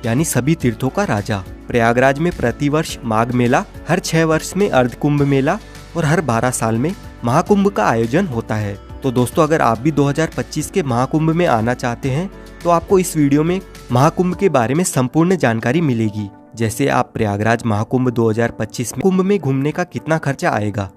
यानी सभी तीर्थों का राजा। प्रयागराज में प्रतिवर्ष माघ मेला, हर 6 वर्ष में अर्ध कुंभ मेला और हर 12 साल में महाकुंभ का आयोजन होता है। तो दोस्तों, अगर आप भी 2025 के महाकुंभ में आना चाहते हैं तो आपको इस वीडियो में महाकुंभ के बारे में संपूर्ण जानकारी मिलेगी। जैसे आप प्रयागराज महाकुंभ 2025 में कुंभ में घूमने का कितना खर्चा आएगा,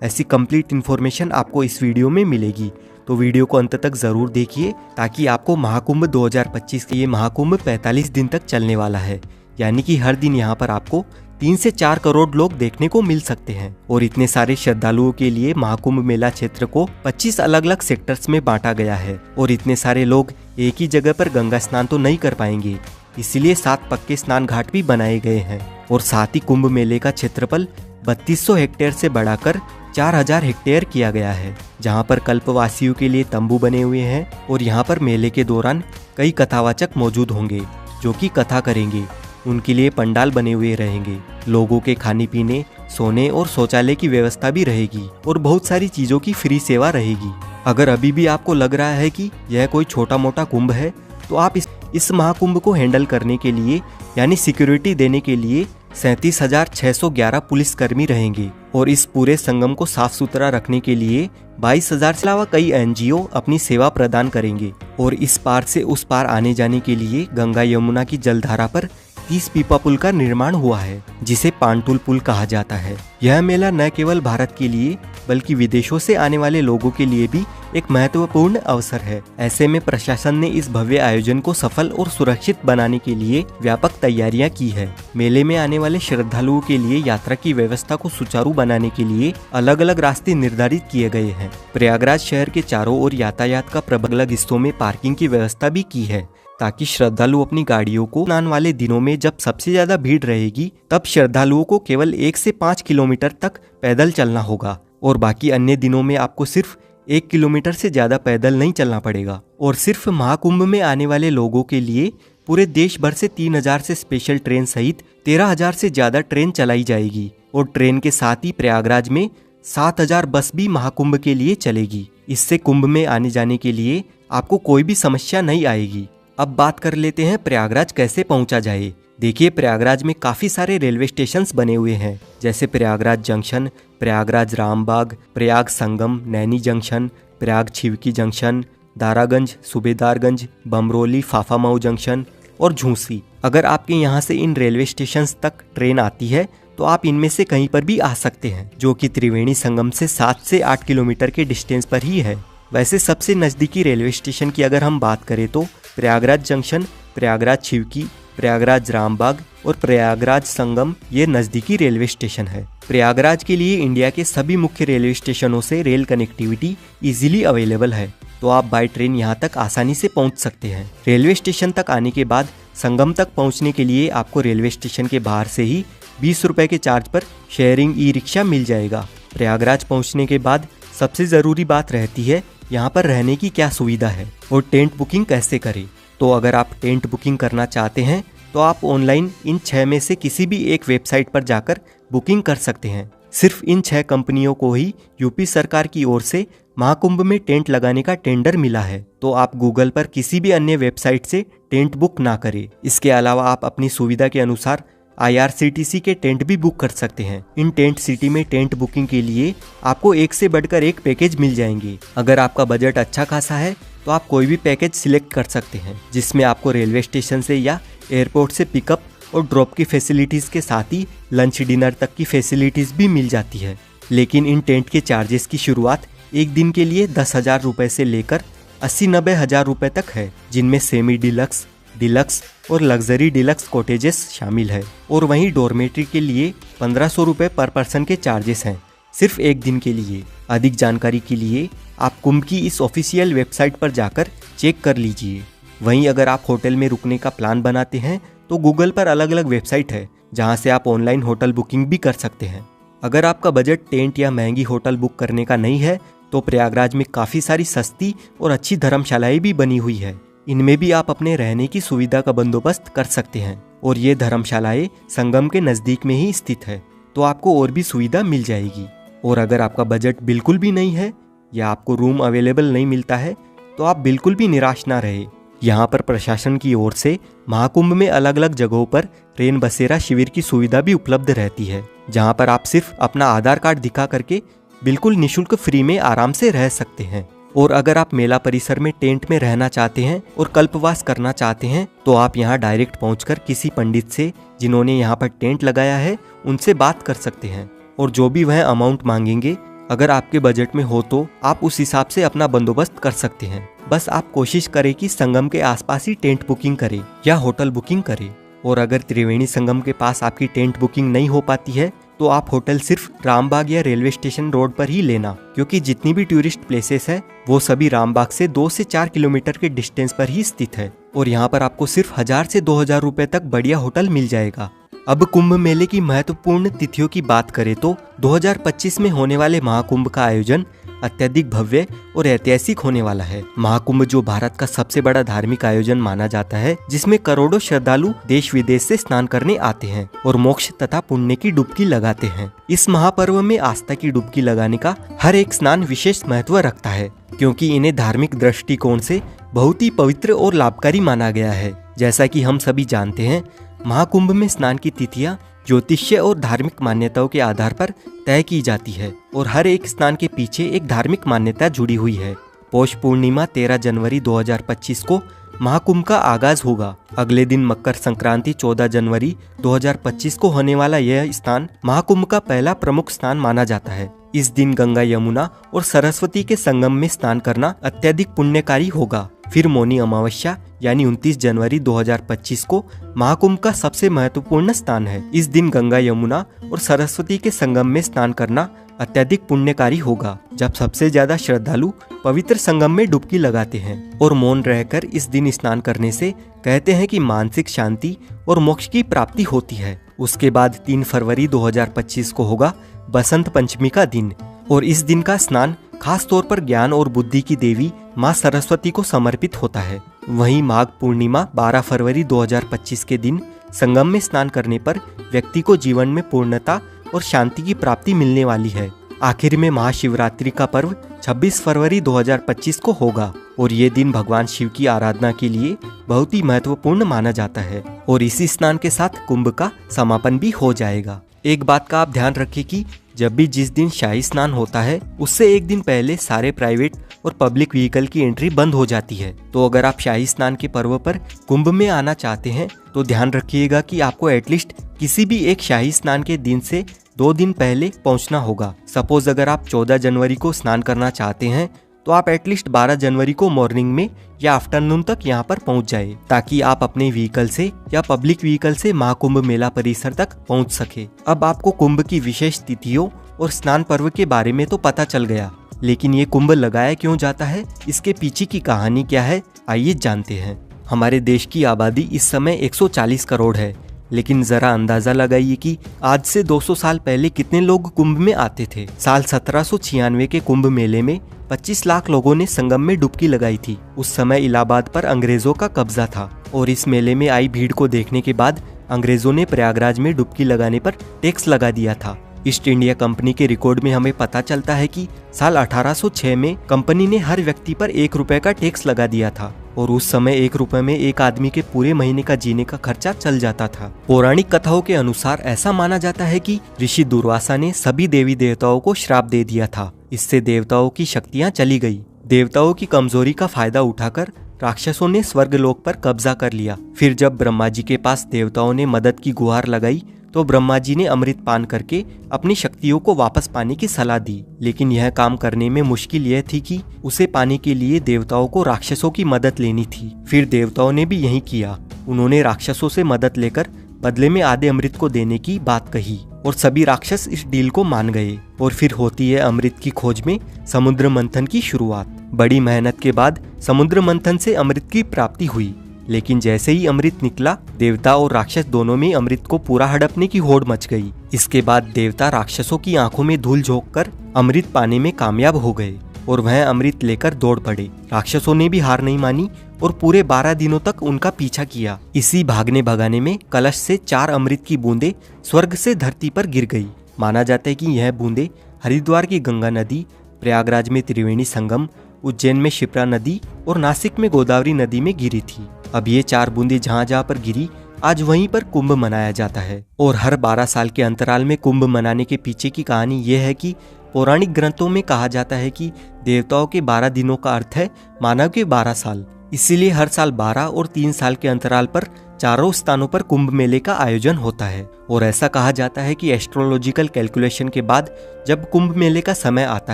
ऐसी कंप्लीट इन्फॉर्मेशन आपको इस वीडियो में मिलेगी। तो वीडियो को अंत तक जरूर देखिए ताकि आपको महाकुंभ 2025 के ये महाकुंभ 45 दिन तक चलने वाला है। यानी कि हर दिन यहाँ पर आपको 3 से 4 करोड़ लोग देखने को मिल सकते हैं। और इतने सारे श्रद्धालुओं के लिए महाकुंभ मेला क्षेत्र को 25 अलग अलग सेक्टर्स में बांटा गया है। और इतने सारे लोग एक ही जगह पर गंगा स्नान तो नहीं कर पाएंगे, इसलिए 7 पक्के स्नान घाट भी बनाए गए हैं। और साथ ही कुंभ मेले का क्षेत्रफल 3200 हेक्टेयर से बढ़ाकर 4000 हेक्टेयर किया गया है, जहां पर कल्पवासियों के लिए तंबू बने हुए हैं। और यहां पर मेले के दौरान कई कथावाचक मौजूद होंगे जो कि कथा करेंगे। उनके लिए पंडाल बने हुए रहेंगे। लोगों के खाने पीने, सोने और शौचालय की व्यवस्था भी रहेगी और बहुत सारी चीजों की फ्री सेवा रहेगी। अगर अभी भी आपको लग रहा है कि यह कोई छोटा मोटा कुंभ है, तो आप इस महाकुंभ को हैंडल करने के लिए यानी सिक्योरिटी देने के लिए 37,611 पुलिसकर्मी रहेंगे। और इस पूरे संगम को साफ सुथरा रखने के लिए 22,000 से अलावा कई एनजीओ अपनी सेवा प्रदान करेंगे। और इस पार से उस पार आने जाने के लिए गंगा यमुना की जलधारा पर 30 पीपा पुल का निर्माण हुआ है, जिसे पांटुल पुल कहा जाता है। यह मेला न केवल भारत के लिए बल्कि विदेशों से आने वाले लोगों के लिए भी एक महत्वपूर्ण अवसर है। ऐसे में प्रशासन ने इस भव्य आयोजन को सफल और सुरक्षित बनाने के लिए व्यापक तैयारियां की है। मेले में आने वाले श्रद्धालुओं के लिए यात्रा की व्यवस्था को सुचारू बनाने के लिए अलग अलग रास्ते निर्धारित किए गए हैं। प्रयागराज शहर के चारों ओर यातायात का प्रबल हिस्सों में पार्किंग की व्यवस्था भी की है, ताकि श्रद्धालु अपनी गाड़ियों को स्नान वाले दिनों में जब सबसे ज्यादा भीड़ रहेगी तब श्रद्धालुओं को केवल 1 से 5 किलोमीटर तक पैदल चलना होगा। और बाकी अन्य दिनों में आपको सिर्फ 1 किलोमीटर से ज्यादा पैदल नहीं चलना पड़ेगा। और सिर्फ महाकुंभ में आने वाले लोगों के लिए पूरे देश भर से 3000 से स्पेशल ट्रेन सहित 13,000 से ज्यादा ट्रेन चलाई जाएगी। और ट्रेन के साथ ही प्रयागराज में 7,000 बस भी महाकुंभ के लिए चलेगी। इससे कुंभ में आने जाने के लिए आपको कोई भी समस्या नहीं आएगी। अब बात कर लेते हैं प्रयागराज कैसे पहुंचा जाए। देखिए, प्रयागराज में काफी सारे रेलवे स्टेशंस बने हुए हैं, जैसे Prayagraj junction, Prayagraj Rambagh, Prayag Sangam, Naini junction, Prayag Chheoki junction, Daraganj, Subedarganj, Bamrauli, Phaphamau junction और झूसी। अगर आपके यहाँ से इन रेलवे स्टेशंस तक ट्रेन आती है तो आप इनमें से कहीं पर भी आ सकते हैं, जो कि त्रिवेणी संगम से 7 से 8 किलोमीटर के डिस्टेंस पर ही है। वैसे सबसे नजदीकी रेलवे स्टेशन की अगर हम बात करें तो प्रयागराज जंक्शन, प्रयागराज छिवकी, प्रयागराज रामबाग और प्रयागराज संगम ये नजदीकी रेलवे स्टेशन है। प्रयागराज के लिए इंडिया के सभी मुख्य रेलवे स्टेशनों से रेल कनेक्टिविटी इजीली अवेलेबल है, तो आप बाय ट्रेन यहाँ तक आसानी से पहुँच सकते हैं। रेलवे स्टेशन तक आने के बाद संगम तक पहुँचने के लिए आपको रेलवे स्टेशन के बाहर से ही 20 रुपए के चार्ज पर शेयरिंग ई रिक्शा मिल जाएगा। प्रयागराज पहुँचने के बाद सबसे जरूरी बात रहती है यहाँ पर रहने की क्या सुविधा है और टेंट बुकिंग कैसे करें। तो अगर आप टेंट बुकिंग करना चाहते हैं तो आप ऑनलाइन इन 6 में से किसी भी एक वेबसाइट पर जाकर बुकिंग कर सकते हैं। सिर्फ इन 6 कंपनियों को ही यूपी सरकार की ओर से महाकुंभ में टेंट लगाने का टेंडर मिला है, तो आप गूगल पर किसी भी अन्य वेबसाइट से टेंट बुक ना करें। इसके अलावा आप अपनी सुविधा के अनुसार IRCTC के टेंट भी बुक कर सकते हैं। इन टेंट सिटी में टेंट बुकिंग के लिए आपको एक से बढ़कर एक पैकेज मिल जाएंगे। अगर आपका बजट अच्छा खासा है तो आप कोई भी पैकेज सिलेक्ट कर सकते हैं, जिसमें आपको रेलवे स्टेशन से या एयरपोर्ट से पिकअप और ड्रॉप की फैसिलिटीज के साथ ही लंच डिनर तक की फैसिलिटीज भी मिल जाती है। लेकिन इन टेंट के चार्जेस की शुरुआत एक दिन के लिए 10,000 रुपए से लेकर 80-90 हजार रुपए तक है, जिनमें सेमी डिलक्स, डिलक्स और लग्जरी डिलक्स कॉटेजेस शामिल है। और वहीं डॉर्मेट्री के लिए 1500 रुपए पर पर्सन के चार्जेस हैं, सिर्फ एक दिन के लिए। अधिक जानकारी के लिए आप कुंभ की इस ऑफिशियल वेबसाइट पर जाकर चेक कर लीजिए। वहीं अगर आप होटल में रुकने का प्लान बनाते हैं तो गूगल पर अलग अलग वेबसाइट है, जहां से आप ऑनलाइन होटल बुकिंग भी कर सकते हैं। अगर आपका बजट टेंट या महंगी होटल बुक करने का नहीं है तो प्रयागराज में काफ़ी सारी सस्ती और अच्छी धर्मशालाएं भी बनी हुई है। इनमें भी आप अपने रहने की सुविधा का बंदोबस्त कर सकते हैं। और ये धर्मशालाएं संगम के नज़दीक में ही स्थित है, तो आपको और भी सुविधा मिल जाएगी। और अगर आपका बजट बिल्कुल भी नहीं है या आपको रूम अवेलेबल नहीं मिलता है तो आप बिल्कुल भी निराश ना रहे। यहाँ पर प्रशासन की ओर से महाकुंभ में अलग अलग जगहों पर रेन बसेरा शिविर की सुविधा भी उपलब्ध रहती है, जहाँ पर आप सिर्फ अपना आधार कार्ड दिखा करके बिल्कुल निःशुल्क फ्री में आराम से रह सकते हैं। और अगर आप मेला परिसर में टेंट में रहना चाहते हैं और कल्पवास करना चाहते हैं तो आप यहाँ डायरेक्ट पहुंचकर किसी पंडित से जिन्होंने यहाँ पर टेंट लगाया है उनसे बात कर सकते हैं, और जो भी वह अमाउंट मांगेंगे अगर आपके बजट में हो तो आप उस हिसाब से अपना बंदोबस्त कर सकते हैं। बस आप कोशिश करें कि संगम के आसपास ही टेंट बुकिंग करें या होटल बुकिंग करें। और अगर त्रिवेणी संगम के पास आपकी टेंट बुकिंग नहीं हो पाती है तो आप होटल सिर्फ रामबाग या रेलवे स्टेशन रोड पर ही लेना, क्योंकि जितनी भी टूरिस्ट प्लेसेस है वो सभी रामबाग से 2 से 4 किलोमीटर के डिस्टेंस पर ही स्थित है, और यहाँ पर आपको सिर्फ 1000 से 2000 रुपए तक बढ़िया होटल मिल जाएगा। अब कुंभ मेले की महत्वपूर्ण तिथियों की बात करें तो 2025 में होने वाले महाकुंभ का आयोजन अत्यधिक भव्य और ऐतिहासिक होने वाला है। महाकुंभ जो भारत का सबसे बड़ा धार्मिक आयोजन माना जाता है, जिसमें करोड़ों श्रद्धालु देश विदेश से स्नान करने आते हैं और मोक्ष तथा पुण्य की डुबकी लगाते हैं। इस महापर्व में आस्था की डुबकी लगाने का हर एक स्नान विशेष महत्व रखता है, क्योंकि इन्हें धार्मिक दृष्टिकोण से बहुत ही पवित्र और लाभकारी माना गया है। जैसा कि हम सभी जानते हैं, महाकुंभ में स्नान की तिथियां ज्योतिष्य और धार्मिक मान्यताओं के आधार पर तय की जाती है, और हर एक स्नान के पीछे एक धार्मिक मान्यता जुड़ी हुई है। पौष पूर्णिमा 13 जनवरी 2025 को महाकुंभ का आगाज होगा। अगले दिन मकर संक्रांति 14 जनवरी 2025 को होने वाला यह स्नान महाकुंभ का पहला प्रमुख स्नान माना जाता है। इस दिन गंगा, यमुना और सरस्वती के संगम में स्नान करना अत्यधिक पुण्यकारी होगा। फिर मौनी अमावस्या यानी 29 जनवरी 2025 को महाकुंभ का सबसे महत्वपूर्ण स्नान है। इस दिन गंगा, यमुना और सरस्वती के संगम में स्नान करना अत्यधिक पुण्यकारी होगा, जब सबसे ज्यादा श्रद्धालु पवित्र संगम में डुबकी लगाते हैं। और मौन रहकर इस दिन स्नान करने से कहते हैं कि मानसिक शांति और मोक्ष की प्राप्ति होती है। उसके बाद 3 फरवरी 2025 को होगा बसंत पंचमी का दिन, और इस दिन का स्नान खास तौर पर ज्ञान और बुद्धि की देवी माँ सरस्वती को समर्पित होता है। वहीं माघ पूर्णिमा 12 फरवरी 2025 के दिन संगम में स्नान करने पर व्यक्ति को जीवन में पूर्णता और शांति की प्राप्ति मिलने वाली है। आखिर में महाशिवरात्रि का पर्व 26 फरवरी 2025 को होगा, और ये दिन भगवान शिव की आराधना के लिए बहुत ही महत्वपूर्ण माना जाता है, और इसी स्नान के साथ कुंभ का समापन भी हो जाएगा। एक बात का आप ध्यान रखें कि जब भी जिस दिन शाही स्नान होता है उससे एक दिन पहले सारे प्राइवेट और पब्लिक व्हीकल की एंट्री बंद हो जाती है। तो अगर आप शाही स्नान के पर्व पर कुंभ में आना चाहते हैं तो ध्यान रखिएगा कि आपको एटलीस्ट किसी भी एक शाही स्नान के दिन से 2 दिन पहले पहुंचना होगा। सपोज अगर आप 14 जनवरी को स्नान करना चाहते हैं तो आप एटलीस्ट 12 जनवरी को मॉर्निंग में या आफ्टरनून तक यहाँ पर पहुँच जाए, ताकि आप अपने व्हीकल से या पब्लिक व्हीकल से महाकुंभ मेला परिसर तक पहुँच सके। अब आपको कुंभ की विशेष तिथियों और स्नान पर्व के बारे में तो पता चल गया, लेकिन ये कुंभ लगाया क्यों जाता है, इसके पीछे की कहानी क्या है, आइए जानते हैं। हमारे देश की आबादी इस समय 140 करोड़ है, लेकिन जरा अंदाजा लगाइए कि आज से 200 साल पहले कितने लोग कुंभ में आते थे। साल 1796 के कुंभ मेले में 25 लाख लोगों ने संगम में डुबकी लगाई थी। उस समय इलाहाबाद पर अंग्रेजों का कब्जा था, और इस मेले में आई भीड़ को देखने के बाद अंग्रेजों ने प्रयागराज में डुबकी लगाने पर टैक्स लगा दिया था। ईस्ट इंडिया कंपनी के रिकॉर्ड में हमें पता चलता है कि साल 1806 में कंपनी ने हर व्यक्ति पर 1 रुपए का टैक्स लगा दिया था, और उस समय 1 रुपए में एक आदमी के पूरे महीने का जीने का खर्चा चल जाता था। पौराणिक कथाओं के अनुसार ऐसा माना जाता है कि ऋषि दुर्वासा ने सभी देवी देवताओं को श्राप दे दिया था। इससे देवताओं की शक्तियां चली गई। देवताओं की कमजोरी का फायदा उठाकर राक्षसों ने स्वर्गलोक पर कब्जा कर लिया। फिर जब ब्रह्मा जी के पास देवताओं ने मदद की गुहार लगाई तो ब्रह्मा जी ने अमृत पान करके अपनी शक्तियों को वापस पाने की सलाह दी, लेकिन यह काम करने में मुश्किल यह थी कि उसे पाने के लिए देवताओं को राक्षसों की मदद लेनी थी। फिर देवताओं ने भी यही किया। उन्होंने राक्षसों से मदद लेकर बदले में आधे अमृत को देने की बात कही, और सभी राक्षस इस डील को मान गए। और फिर होती है अमृत की खोज में समुद्र मंथन की शुरुआत। बड़ी मेहनत के बाद समुद्र मंथन से अमृत की प्राप्ति हुई, लेकिन जैसे ही अमृत निकला देवता और राक्षस दोनों में अमृत को पूरा हड़पने की होड़ मच गई। इसके बाद देवता राक्षसों की आंखों में धूल झोंककर अमृत पाने में कामयाब हो गए, और वह अमृत लेकर दौड़ पड़े। राक्षसों ने भी हार नहीं मानी और पूरे 12 दिनों तक उनका पीछा किया। इसी भागने भगाने में कलश से 4 अमृत की बूंदें स्वर्ग से धरती पर गिर गई। माना जाता है कि यह बूंदें हरिद्वार की गंगा नदी, प्रयागराज में त्रिवेणी संगम उज्जैन में शिप्रा नदी और नासिक में गोदावरी नदी में गिरी थी। अब ये 4 बूंदें जहाँ जहाँ पर गिरी आज वहीं पर कुंभ मनाया जाता है। और हर 12 साल के अंतराल में कुंभ मनाने के पीछे की कहानी ये है कि पौराणिक ग्रंथों में कहा जाता है कि देवताओं के 12 दिनों का अर्थ है मानव के 12 साल। इसीलिए हर साल 12 और 3 साल के अंतराल पर चारों स्थानों पर कुंभ मेले का आयोजन होता है। और ऐसा कहा जाता है कि एस्ट्रोलॉजिकल कैलकुलेशन के बाद जब कुंभ मेले का समय आता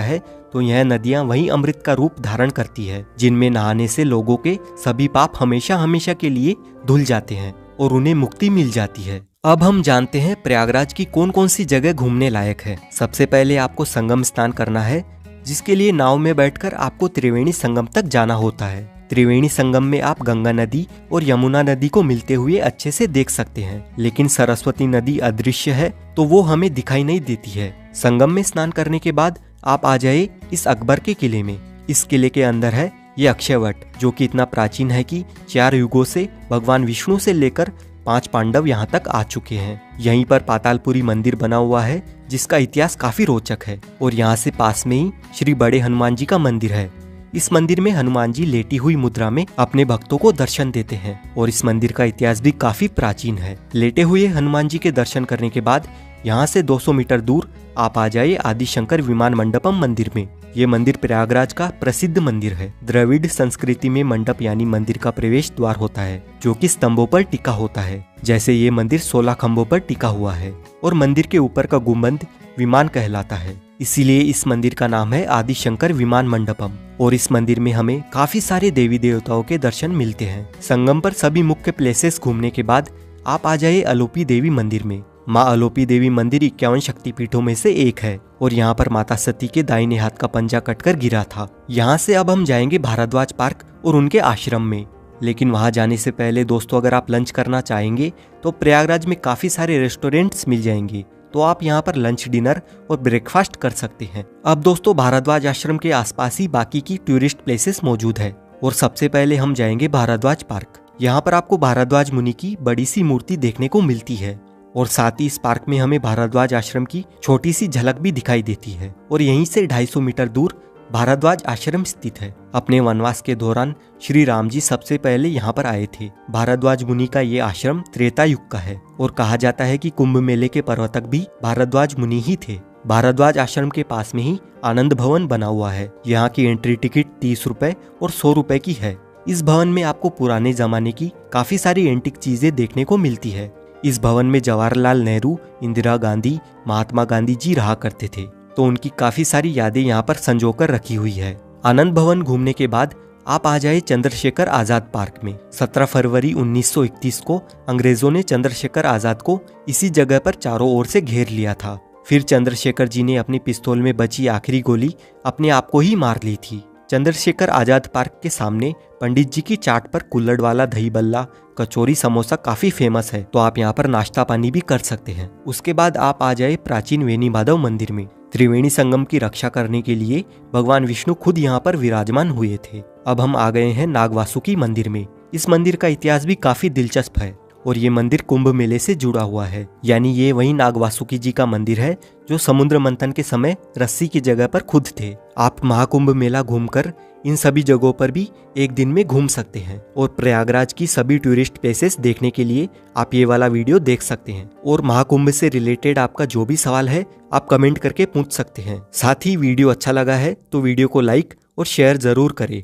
है तो यह नदियां वही अमृत का रूप धारण करती है, जिनमें नहाने से लोगों के सभी पाप हमेशा हमेशा के लिए धुल जाते हैं और उन्हें मुक्ति मिल जाती है। अब हम जानते हैं प्रयागराज की कौन कौन सी जगह घूमने लायक है। सबसे पहले आपको संगम स्नान करना है, जिसके लिए नाव में बैठकर आपको त्रिवेणी संगम तक जाना होता है। त्रिवेणी संगम में आप गंगा नदी और यमुना नदी को मिलते हुए अच्छे से देख सकते हैं, लेकिन सरस्वती नदी अदृश्य है तो वो हमें दिखाई नहीं देती है। संगम में स्नान करने के बाद आप आ जाए इस अकबर के किले में। इस किले के अंदर है ये अक्षयवट, जो कि इतना प्राचीन है कि 4 युगों से भगवान विष्णु से लेकर 5 पांडव यहाँ तक आ चुके हैं। यहीं पर पातालपुरी मंदिर बना हुआ है, जिसका इतिहास काफी रोचक है। और यहाँ से पास में ही श्री बड़े हनुमान जी का मंदिर है। इस मंदिर में हनुमान जी लेटी हुई मुद्रा में अपने भक्तों को दर्शन देते हैं और इस मंदिर का इतिहास भी काफी प्राचीन है। लेटे हुए हनुमान जी के दर्शन करने के बाद यहाँ से 200 मीटर दूर आप आ जाइए आदिशंकर विमान मंडपम मंदिर में। ये मंदिर प्रयागराज का प्रसिद्ध मंदिर है। द्रविड़ संस्कृति में मंडप यानी मंदिर का प्रवेश द्वार होता है, जो कि स्तंभों पर टिका होता है। जैसे ये मंदिर 16 खंभों पर टिका हुआ है और मंदिर के ऊपर का गुंबद विमान कहलाता है, इसीलिए इस मंदिर का नाम है आदिशंकर विमान मंडपम। और इस मंदिर में हमें काफी सारे देवी देवताओं के दर्शन मिलते हैं। संगम पर सभी मुख्य प्लेसेस घूमने के बाद आप आ जाइए अलोपी देवी मंदिर में। माँ अलोपी देवी मंदिर 51 शक्तिपीठों में से एक है और यहाँ पर माता सती के दाहिने हाथ का पंजा कटकर गिरा था। यहाँ से अब हम जाएंगे भारद्वाज पार्क और उनके आश्रम में। लेकिन वहाँ जाने से पहले दोस्तों, अगर आप लंच करना चाहेंगे तो प्रयागराज में काफी सारे रेस्टोरेंट्स मिल जाएंगे, तो आप यहाँ पर लंच, डिनर और ब्रेकफास्ट कर सकते हैं। अब दोस्तों, भारद्वाज आश्रम के आसपास ही बाकी की टूरिस्ट प्लेसेस मौजूद है और सबसे पहले हम जाएंगे भारद्वाज पार्क। यहाँ पर आपको भारद्वाज मुनि की बड़ी सी मूर्ति देखने को मिलती है और साथ ही इस पार्क में हमें भारद्वाज आश्रम की छोटी सी झलक भी दिखाई देती है। और यहीं से 250 मीटर दूर भारद्वाज आश्रम स्थित है। अपने वनवास के दौरान श्री राम जी सबसे पहले यहाँ पर आए थे। भारद्वाज मुनि का ये आश्रम त्रेता युग का है और कहा जाता है कि कुंभ मेले के प्रवर्तक भी भारद्वाज मुनि ही थे। भारद्वाज आश्रम के पास में ही आनंद भवन बना हुआ है। यहाँ की एंट्री टिकट 30 रुपए और 100 रुपए की है। इस भवन में आपको पुराने जमाने की काफी सारी एंटिक चीजें देखने को मिलती है। इस भवन में जवाहरलाल नेहरू, इंदिरा गांधी, महात्मा गांधी जी रहा करते थे, तो उनकी काफी सारी यादें यहाँ पर संजोकर रखी हुई है। आनंद भवन घूमने के बाद आप आ जाए चंद्रशेखर आजाद पार्क में। 17 फरवरी 1931 को अंग्रेजों ने चंद्रशेखर आजाद को इसी जगह पर चारों ओर से घेर लिया था। फिर चंद्रशेखर जी ने अपनी पिस्तौल में बची आखिरी गोली अपने आप को ही मार ली थी। चंद्रशेखर आजाद पार्क के सामने पंडित जी की चाट पर कुल्हड़ वाला दही बल्ला, कचौरी, समोसा काफी फेमस है, तो आप यहाँ पर नाश्ता पानी भी कर सकते हैं। उसके बाद आप आ जाए प्राचीन वेणी माधव मंदिर में। त्रिवेणी संगम की रक्षा करने के लिए भगवान विष्णु खुद यहाँ पर विराजमान हुए थे। अब हम आ गए हैं नागवासुकी मंदिर में। इस मंदिर का इतिहास भी काफी दिलचस्प है और ये मंदिर कुंभ मेले से जुड़ा हुआ है, यानी ये वही नागवासुकी जी का मंदिर है जो समुद्र मंथन के समय रस्सी की जगह पर खुद थे। आप महाकुंभ मेला घूमकर इन सभी जगहों पर भी एक दिन में घूम सकते हैं और प्रयागराज की सभी टूरिस्ट प्लेसेस देखने के लिए आप ये वाला वीडियो देख सकते हैं। और महाकुंभ से रिलेटेड आपका जो भी सवाल है आप कमेंट करके पूछ सकते हैं। साथ ही वीडियो अच्छा लगा है तो वीडियो को लाइक और शेयर जरूर करें